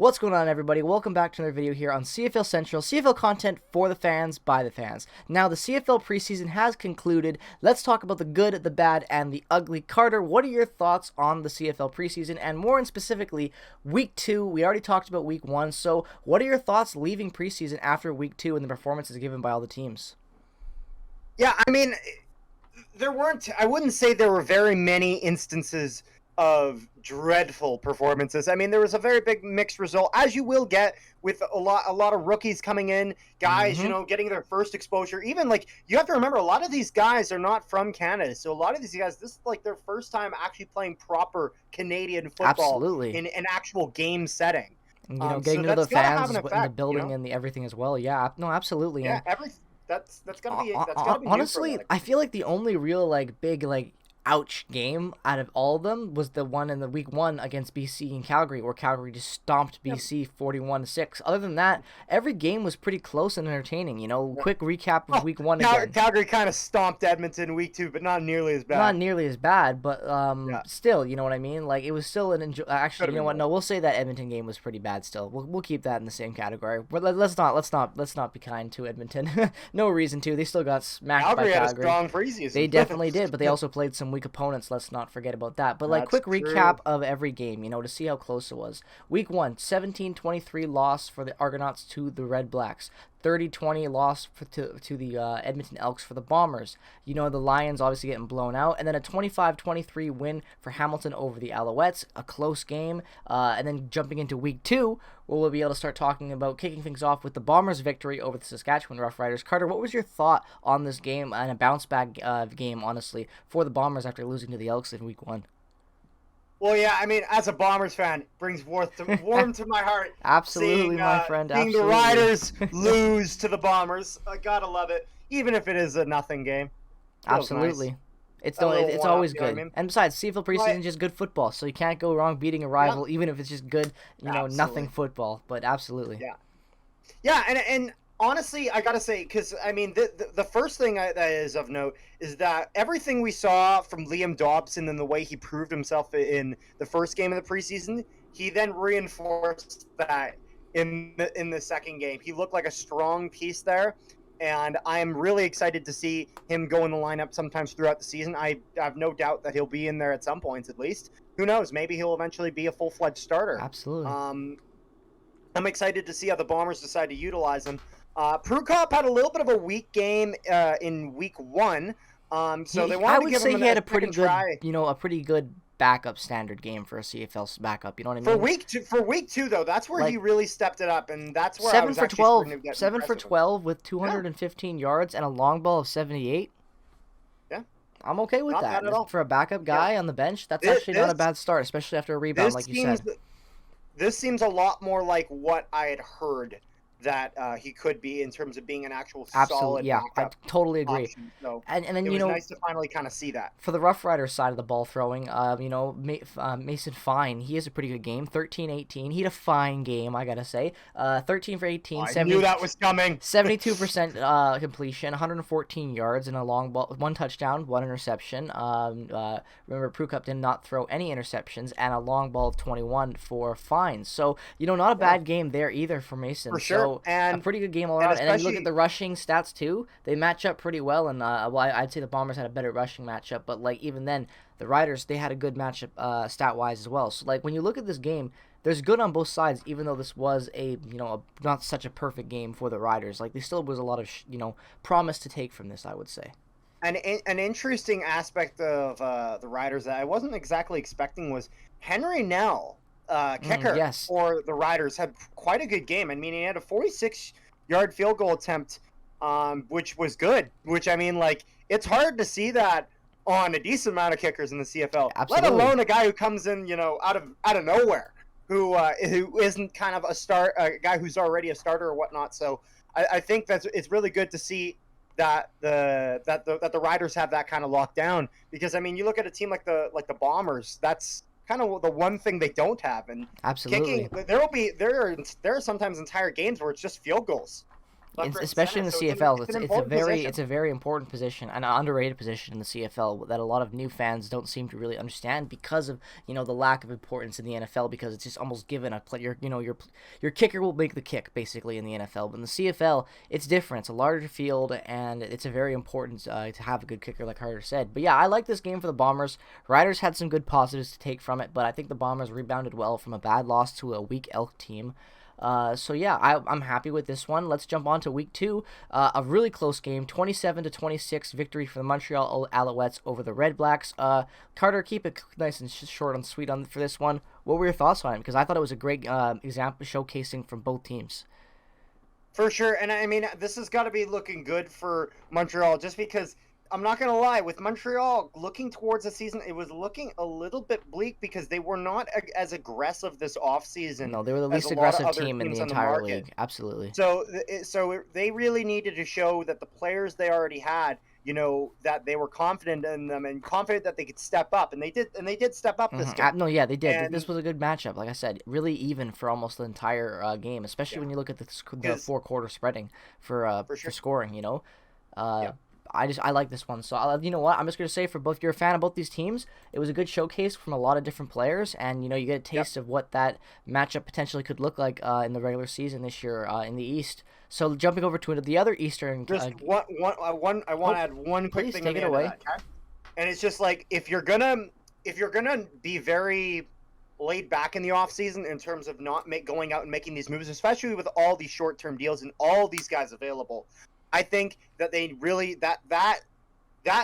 What's going on, everybody? Welcome back to another video here on CFL Central, CFL content for the fans, by the fans. Now, the CFL preseason has concluded. Let's talk about the good, the bad, and the ugly. Carter, what are your thoughts on the CFL preseason, and more specifically, Week 2? We already talked about Week 1, so what are your thoughts leaving preseason after Week 2 and the performances given by all the teams? Yeah, I mean, I wouldn't say there were very many instances of dreadful performances. I mean, there was a very big mixed result, as you will get with a lot of rookies coming in, guys, getting their first exposure. Even like you have to remember, a lot of these guys are not from Canada, so a lot of these guys, this is like their first time actually playing proper Canadian football. Absolutely. In an actual game setting. Getting to the fans in the building and the everything as well. Yeah, no, absolutely. Yeah, that's gotta be honestly, I feel like the only real big ouch game out of all of them was the one in the Week 1 against BC in Calgary, where Calgary just stomped BC 41-6. Other than that, every game was pretty close and entertaining. Quick recap of Week 1 again. Calgary kind of stomped Edmonton Week 2, but not nearly as bad. Not nearly as bad, but still, you know what I mean? Like, it was still an actually, you know what? No, we'll say that Edmonton game was pretty bad still. We'll keep that in the same category. But let's not be kind to Edmonton. No reason to. They still got smacked by Calgary. Had a strong preseason. They definitely did, but they also played some weak opponents. Let's not forget about that. But quick recap of every game, to see how close it was. Week 1, 17-23 loss for the Argonauts to the Red Blacks. 30-20 loss to the Edmonton Elks for the Bombers. The Lions obviously getting blown out. And then a 25-23 win for Hamilton over the Alouettes. A close game. And then jumping into Week 2, where we'll be able to start talking about kicking things off with the Bombers' victory over the Saskatchewan Roughriders. Carter, what was your thought on this game and a bounce-back game, honestly, for the Bombers after losing to the Elks in Week 1? Well, yeah, I mean, as a Bombers fan, brings warm to my heart. Absolutely, my friend. Seeing the Riders lose to the Bombers, I gotta love it, even if it is a nothing game. Absolutely, nice. It's always good. I mean? And besides, CFL preseason is just good football, so you can't go wrong beating a rival, even if it's just good, nothing football. But absolutely, yeah, and. Honestly, I gotta say, because I mean, the first thing that is of note is that everything we saw from Liam Dobson and the way he proved himself in the first game of the preseason, he then reinforced that in the second game. He looked like a strong piece there, and I am really excited to see him go in the lineup sometimes throughout the season. I have no doubt that he'll be in there at some points at least. Who knows? Maybe he'll eventually be a full-fledged starter. Absolutely. I'm excited to see how the Bombers decide to utilize him. Prukop had a little bit of a weak game in Week 1, so they wanted to give him I would say he had a pretty good, try. A pretty good backup standard game for a CFL backup. You know what I mean? For Week 2 though, that's where he really stepped it up, and that's where 7 for 12, 7 for 12 with 215 yards and a long ball of 78. Yeah, I'm okay with that. For a backup guy on the bench, that's actually not a bad start, especially after a rebound, like you said. This seems a lot more like what I had heard that he could be in terms of being an actual solid backup. I totally agree. Option. So and then it was nice to finally kind of see that. For the Rough Riders side of the ball throwing, Mason Fine, he has a pretty good game. 13-18. He had a fine game, I gotta say. 13 for 18. I knew that was coming. 72% completion, 114 yards, and a long ball, 1 touchdown, 1 interception. Remember, Prukop did not throw any interceptions, and a long ball of 21 for Fine. So not a bad game there either for Mason. For sure. And a pretty good game all around. And then you look at the rushing stats too. They match up pretty well. And I'd say the Bombers had a better rushing matchup. But even then, the Riders, they had a good matchup stat wise as well. So when you look at this game, there's good on both sides. Even though this was not such a perfect game for the Riders, there still was a lot of promise to take from this, I would say. An interesting aspect of the Riders that I wasn't exactly expecting was Henry Nell. Kicker for the Riders had quite a good game. I mean, he had a 46-yard field goal attempt, which was good. Which, I mean, it's hard to see that on a decent amount of kickers in the CFL. Absolutely. Let alone a guy who comes in, out of nowhere, who isn't kind of a guy who's already a starter or whatnot. So I think it's really good to see that the Riders have that kind of locked down, because I mean, you look at a team like the Bombers, that's kind of the one thing they don't have. And absolutely, kicking, there are sometimes entire games where it's just field goals. especially in the So CFL. it's an important position. It's a very important position, an underrated position in the CFL that a lot of new fans don't seem to really understand because of the lack of importance in the NFL, because it's just almost given a player. Your kicker will make the kick basically in the NFL, but in the CFL it's different. It's a larger field, and it's a very important to have a good kicker, like Carter said. But yeah, I like this game for the Bombers. Riders had some good positives to take from it, but I think the Bombers rebounded well from a bad loss to a weak Elk team. So yeah, I'm happy with this one. Let's jump on to week 2. A really close game, 27-26 victory for the Montreal Alouettes over the Red Blacks. Carter, keep it nice and short and sweet for this one. What were your thoughts on it? Because I thought it was a great example showcasing from both teams. For sure, and I mean, this has got to be looking good for Montreal, just because I'm not going to lie, with Montreal looking towards the season, it was looking a little bit bleak because they were not as aggressive this offseason. No, they were the least aggressive team in the entire league. Absolutely. So they really needed to show that the players they already had, that they were confident in them and confident that they could step up, and they did step up this game. No, yeah, they did. And this was a good matchup. Like I said, really even for almost the entire game, especially when you look at the 4-quarter spreading for scoring. I like this one. So you know what? I'm just gonna say, for both, you're a fan of both these teams, it was a good showcase from a lot of different players, and you get a taste of what that matchup potentially could look like in the regular season this year in the East. So jumping over to the other Eastern. Just I want to add one quick thing. Take it away. That, okay? And it's just like, if you're gonna be very laid back in the offseason in terms of not going out and making these moves, especially with all these short-term deals and all these guys available, I think that they really that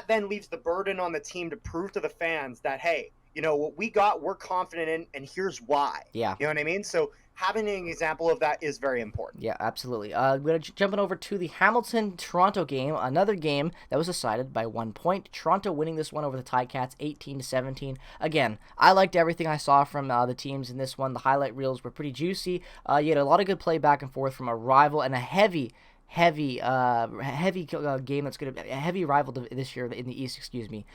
then leaves the burden on the team to prove to the fans that, hey, what we got, we're confident in, and here's why. Yeah. You know what I mean? So having an example of that is very important. Yeah, absolutely. We're jumping over to the Hamilton-Toronto game, another game that was decided by 1 point. Toronto winning this one over the Ticats, 18-17. Again, I liked everything I saw from the teams in this one. The highlight reels were pretty juicy. You had a lot of good play back and forth from a rival, and a heavy game that's going to be a heavy rival this year in the East, excuse me.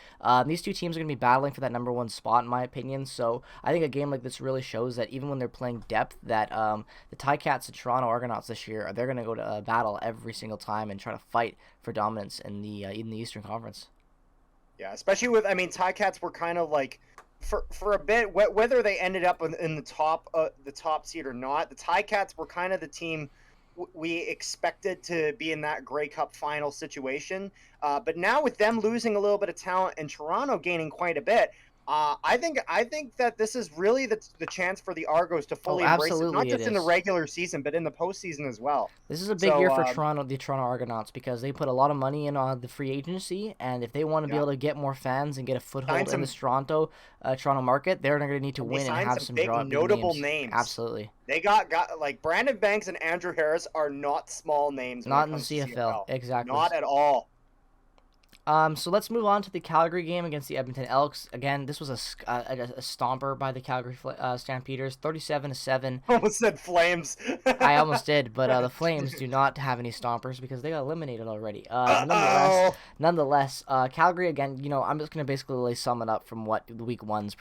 These two teams are going to be battling for that number 1 spot, in my opinion. So I think a game like this really shows that even when they're playing depth, that the Ticats and Toronto Argonauts this year, they're going to go to battle every single time and try to fight for dominance in the Eastern Conference. Yeah, especially with, Ticats were kind of like, for a bit, whether they ended up in the top seed or not, the Ticats were kind of the team we expected to be in that Grey Cup final situation. But now with them losing a little bit of talent and Toronto gaining quite a bit, I think that this is really the chance for the Argos to fully embrace it, not just in the regular season, but in the postseason as well. This is a big year for the Toronto Argonauts, because they put a lot of money in the free agency, and if they want to be able to get more fans and get a foothold in this Toronto market, they're going to need to win and have some big notable names. Absolutely. They got like Brandon Banks and Andrew Harris are not small names. Not in the CFL. Exactly. Not at all. So let's move on to the Calgary game against the Edmonton Elks. Again, this was a stomper by the Calgary Stampeders, 37-7. Almost said Flames. I almost did, but the Flames do not have any stompers because they got eliminated already. Nonetheless, Calgary, again, I'm just going to basically sum it up from what the Week 1's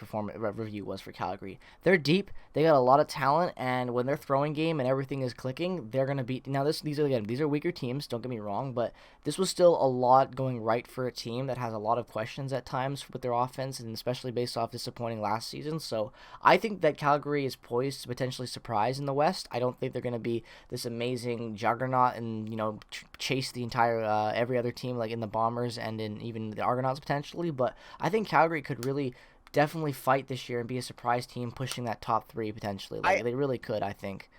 review was for Calgary. They're deep, they got a lot of talent, and when their throwing game and everything is clicking, they're going to beat... Now, these are weaker teams, don't get me wrong, but this was still a lot going right for a team that has a lot of questions at times with their offense, and especially based off disappointing last season. So I think that Calgary is poised to potentially surprise in the West. I don't think they're going to be this amazing juggernaut and chase the entire every other team like in the Bombers and in even the Argonauts potentially, but I think Calgary could really definitely fight this year and be a surprise team pushing that top 3 potentially. They really could, I think.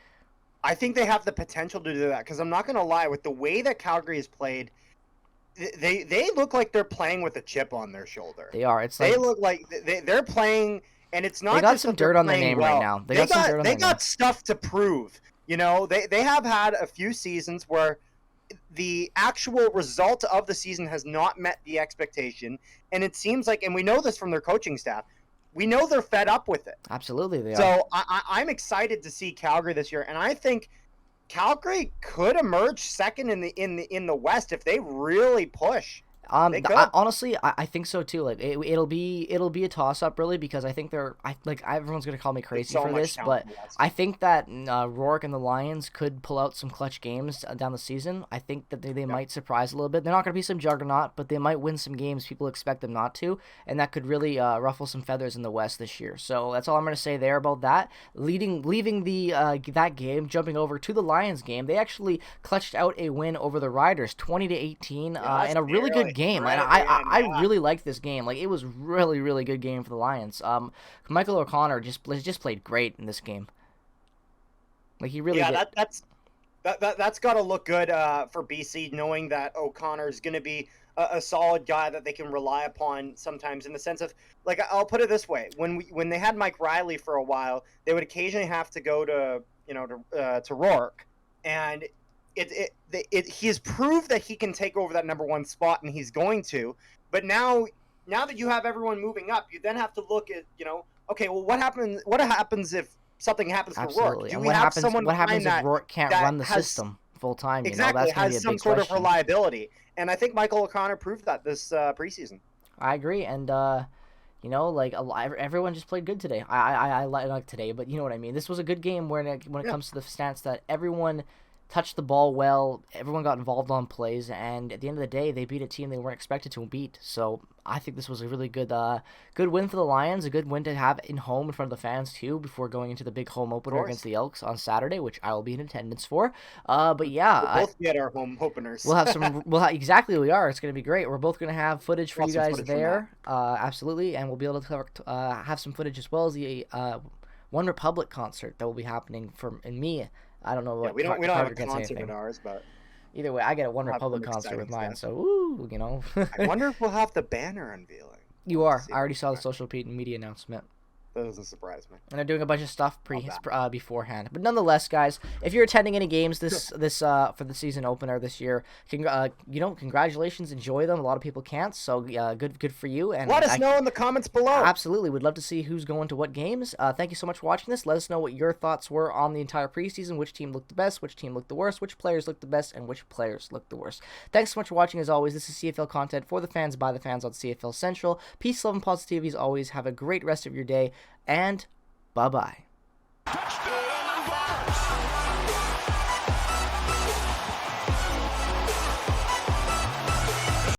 I think they have the potential to do that, because I'm not going to lie, with the way that Calgary has played, they look like they're playing with a chip on their shoulder. They are. They look like they're playing, and it's not. They got just some dirt on their name right now. They got stuff to prove. They have had a few seasons where the actual result of the season has not met the expectation, and it seems like, and we know this from their coaching staff, we know they're fed up with it. Absolutely, they are. So I'm excited to see Calgary this year, and I think Calgary could emerge second in the West if they really push. They could. Honestly, I think so too. Like it'll be a toss up really, because I think everyone's gonna call me crazy so for much this, talent but in the West. I think that Rourke and the Lions could pull out some clutch games down the season. I think that they might surprise a little bit. They're not gonna be some juggernaut, but they might win some games people expect them not to, and that could really ruffle some feathers in the West this year. So that's all I'm gonna say there about that. Leaving the that game, jumping over to the Lions game, they actually clutched out a win over the Riders, 20-18, in a really good game. And I really liked this game. Like, it was really, really good game for the Lions. Michael O'Connor just played great in this game. Like, he really did. That's got to look good for BC, knowing that O'Connor's going to be a solid guy that they can rely upon sometimes, in the sense of, like, I'll put it this way: when they had Mike Riley for a while, they would occasionally have to go to Rourke, and he's proved that he can take over that number one spot, and he's going to. But now that you have everyone moving up, you then have to look at, okay, well, what happens if something happens to Rourke? Do what happens if Rourke can't run the system full time? Exactly, that's has some sort of reliability. And I think Michael O'Connor proved that this preseason. I agree, and like everyone just played good today. I like today, but you know what I mean. This was a good game when it comes to the stance that everyone touched the ball well, everyone got involved on plays, and at the end of the day, they beat a team they weren't expected to beat. So I think this was a really good win for the Lions, a good win to have in home in front of the fans too, before going into the big home opener against the Elks on Saturday, which I will be in attendance for. But yeah, we'll both be at our home openers. We'll have some. Exactly, we are. It's going to be great. We're both going to have footage for you guys there, absolutely, and we'll be able to have some footage as well as the One Republic concert that will be happening in me. I don't know what. Yeah, we don't have a concert at ours, but either way, I get a One Republic concert with mine. So, woo, I wonder if we'll have the banner unveiling. You are. I already saw the social media announcement. That doesn't surprise me. And they're doing a bunch of stuff beforehand. But nonetheless, guys, if you're attending any games this for the season opener this year, congratulations, enjoy them. A lot of people can't, so good for you. And let us know in the comments below. Absolutely, we'd love to see who's going to what games. Thank you so much for watching this. Let us know what your thoughts were on the entire preseason. Which team looked the best? Which team looked the worst? Which players looked the best? And which players looked the worst? Thanks so much for watching. As always, this is CFL content for the fans by the fans on CFL Central. Peace, love, and positivity as always. Have a great rest of your day. And bye-bye.